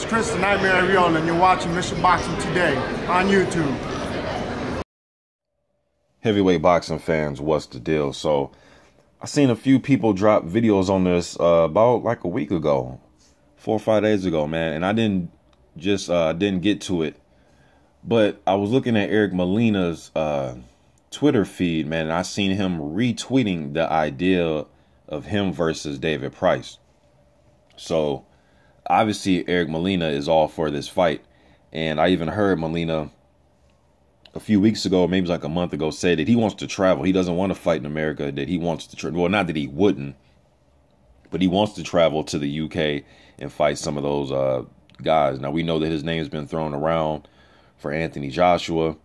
Chris the Nightmare Ariel, and you're watching Mission Boxing Today on YouTube. Heavyweight boxing fans, what's the deal? So I seen a few people drop videos on this about like a week ago, 4 or 5 days ago, man, and I didn't get to it, but I was looking at Eric Molina's Twitter feed, man, and I seen him retweeting the idea of him versus David Price. So obviously Eric Molina is all for this fight, and I even heard Molina a few weeks ago, maybe like a month ago, say that he wants to travel. He doesn't want to fight in America, that he wants to well, not that he wouldn't, but he wants to travel to the UK and fight some of those guys. Now we know that his name's been thrown around for Anthony Joshua,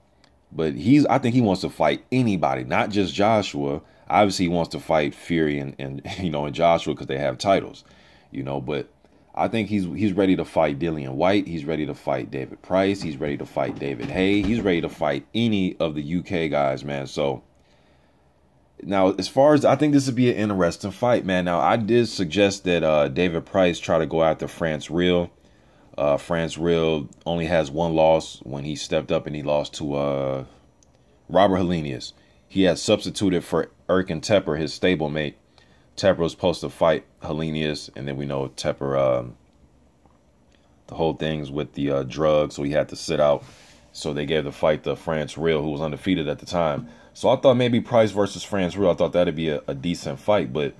but I think he wants to fight anybody, not just Joshua. Obviously he wants to fight Fury and Joshua because they have titles, but I think he's ready to fight Dillian White. He's ready to fight David Price. He's ready to fight David Haye. He's ready to fight any of the UK guys, man. So now, as far as I think this would be an interesting fight, man. Now, I did suggest that David Price try to go after France Real. France Real only has one loss when he stepped up and he lost to Robert Helenius. He had substituted for Erkin Tepper, his stablemate. Tepper was supposed to fight Helenius, and then we know Tepper, the whole thing's with the drugs, so he had to sit out. So they gave the fight to France Real, who was undefeated at the time. So I thought maybe Price versus France Real, I thought that'd be a decent fight. But,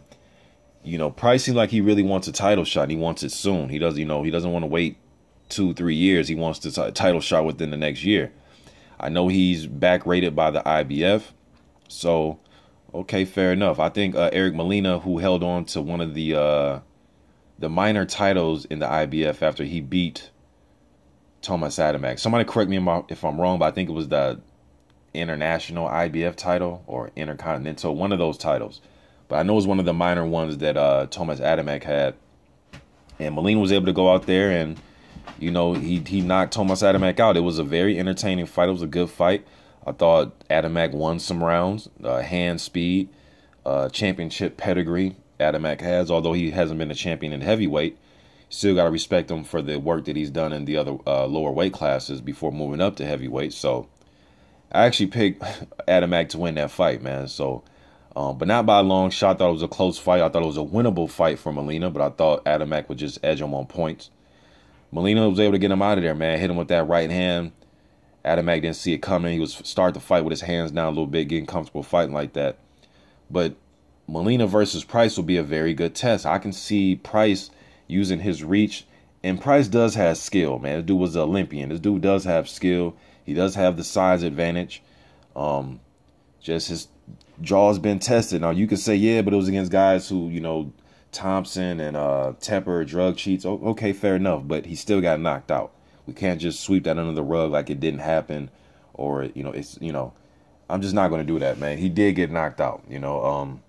Price seems like he really wants a title shot. He wants it soon. He doesn't want to wait 2-3 years. He wants the title shot within the next year. I know he's back rated by the IBF. So, okay, fair enough. I think Eric Molina, who held on to one of the minor titles in the IBF after he beat Thomas Adamek. Somebody correct me if I'm wrong, but I think it was the international IBF title or intercontinental, one of those titles. But I know it was one of the minor ones that Thomas Adamek had. And Molina was able to go out there and, he knocked Thomas Adamek out. It was a very entertaining fight. It was a good fight. I thought Adamek won some rounds, hand speed, championship pedigree Adamek has, although he hasn't been a champion in heavyweight. Still got to respect him for the work that he's done in the other lower weight classes before moving up to heavyweight. So I actually picked Adamek to win that fight, man. So, but not by a long shot. I thought it was a close fight. I thought it was a winnable fight for Molina, but I thought Adamek would just edge him on points. Molina was able to get him out of there, man. Hit him with that right hand. Adamek didn't see it coming. He was starting to fight with his hands down a little bit, getting comfortable fighting like that. But Molina versus Price will be a very good test. I can see Price using his reach, and Price does have skill, man. This dude was an Olympian. This dude does have skill. He does have the size advantage. Just his jaw's been tested. Now you could say, yeah, but it was against guys who, Thompson and Tepper, drug cheats. Okay, fair enough, but he still got knocked out. We can't just sweep that under the rug like it didn't happen, or I'm just not going to do that, man. He did get knocked out, Now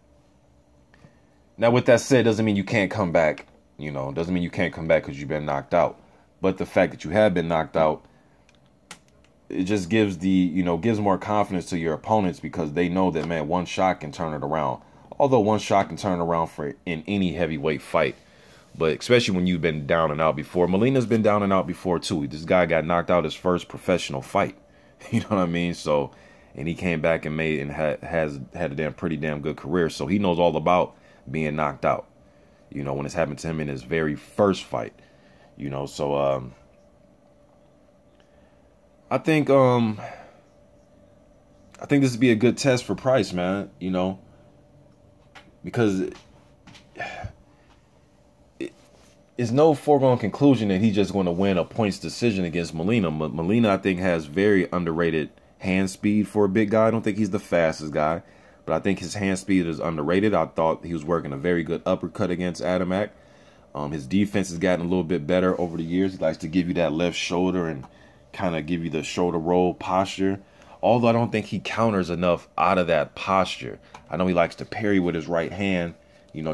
with that said, doesn't mean you can't come back. Doesn't mean you can't come back because you've been knocked out. But the fact that you have been knocked out, it just gives gives more confidence to your opponents, because they know that, man, one shot can turn it around. Although one shot can turn around in any heavyweight fight. But especially when you've been down and out before. Molina's been down and out before too. This guy got knocked out his first professional fight. You know what I mean? So, and he came back and has had a pretty damn good career. So he knows all about being knocked out. When it's happened to him in his very first fight. So I think this would be a good test for Price, man. Because it's no foregone conclusion that he's just going to win a points decision against Molina. Molina, I think, has very underrated hand speed for a big guy. I don't think he's the fastest guy, but I think his hand speed is underrated. I thought he was working a very good uppercut against Adamek. His defense has gotten a little bit better over the years. He likes to give you that left shoulder and kind of give you the shoulder roll posture. Although I don't think he counters enough out of that posture. I know he likes to parry with his right hand,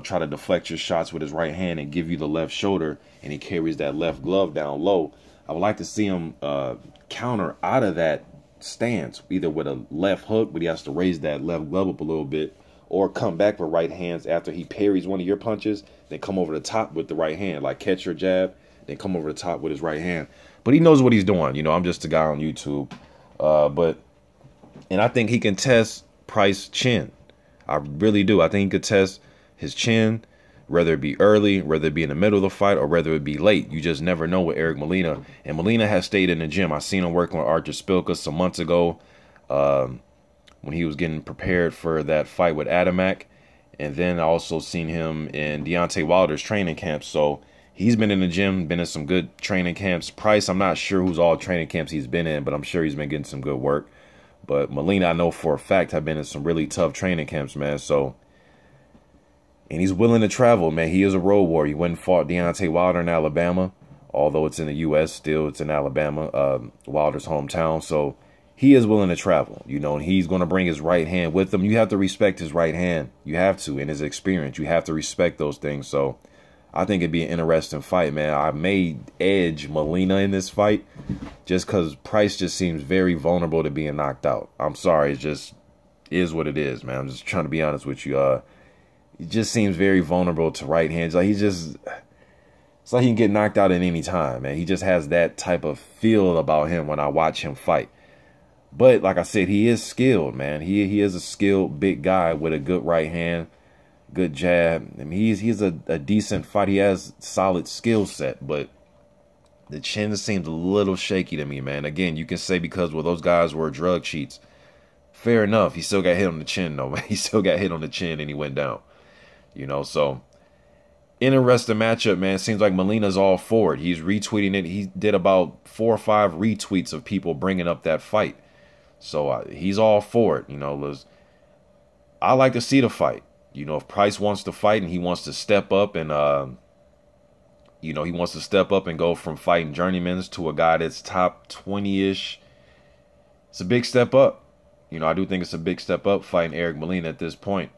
try to deflect your shots with his right hand and give you the left shoulder, and he carries that left glove down low. I would like to see him counter out of that stance, either with a left hook, but he has to raise that left glove up a little bit, or come back with right hands after he parries one of your punches, then come over the top with the right hand, like catch your jab, then come over the top with his right hand. But he knows what he's doing. You know, I'm just a guy on YouTube. And I think he can test Price's chin. I really do. I think he could test his chin, whether it be early, whether it be in the middle of the fight, or whether it be late. You just never know with Eric Molina. And Molina has stayed in the gym. I seen him working with Arthur Spilka some months ago when he was getting prepared for that fight with Adamak. And then I also seen him in Deontay Wilder's training camp. So he's been in the gym, been in some good training camps. Price, I'm not sure who's all training camps he's been in, but I'm sure he's been getting some good work. But Molina, I know for a fact, have been in some really tough training camps, man. So, and he's willing to travel, man. He is a road warrior. He went and fought Deontay Wilder in Alabama. Although it's in the U.S., still it's in Alabama, Wilder's hometown. So he is willing to travel, you know, and he's going to bring his right hand with him. You have to respect his right hand. You have to, and his experience. You have to respect those things. So I think it'd be an interesting fight, man. I may edge Molina in this fight just because Price just seems very vulnerable to being knocked out. I'm sorry. It just is what it is, man. I'm just trying to be honest with you. He just seems very vulnerable to right hands. Like it's like he can get knocked out at any time, man. He just has that type of feel about him when I watch him fight. But like I said, he is skilled, man. He is a skilled big guy with a good right hand. Good jab. I mean, he's a decent fight. He has solid skill set, but the chin seems a little shaky to me, man. Again, you can say because, well, those guys were drug cheats. Fair enough. He still got hit on the chin, though, man. He still got hit on the chin and he went down. You know, so interesting matchup, man. Seems like Molina's all for it. He's retweeting it. He did about 4 or 5 retweets of people bringing up that fight. So he's all for it. You know, I like to see the fight. You know, if Price wants to fight and he wants to step up and, you know, he wants to step up and go from fighting journeymans to a guy that's top 20-ish, it's a big step up. You know, I do think it's a big step up fighting Eric Molina at this point.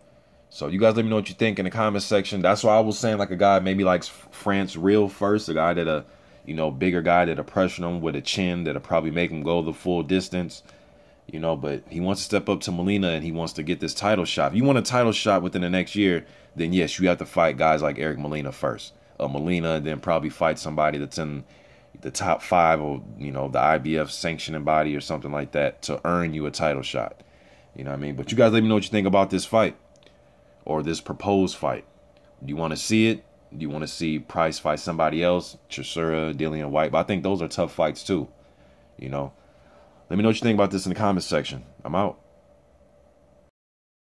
So you guys let me know what you think in the comment section. That's why I was saying like a guy maybe like France Real first, a guy that you know, bigger guy that'll pressure him with a chin that'll probably make him go the full distance. You know, but he wants to step up to Molina and he wants to get this title shot. If you want a title shot within the next year, then yes, you have to fight guys like Eric Molina first. Molina, and then probably fight somebody that's in the top 5 or, you know, the IBF sanctioning body or something like that to earn you a title shot. You know what I mean? But you guys let me know what you think about this fight or this proposed fight. Do you want to see it? Do you want to see Price fight somebody else? Chisora, Dillian White. But I think those are tough fights too, you know. Let me know what you think about this in the comments section. I'm out.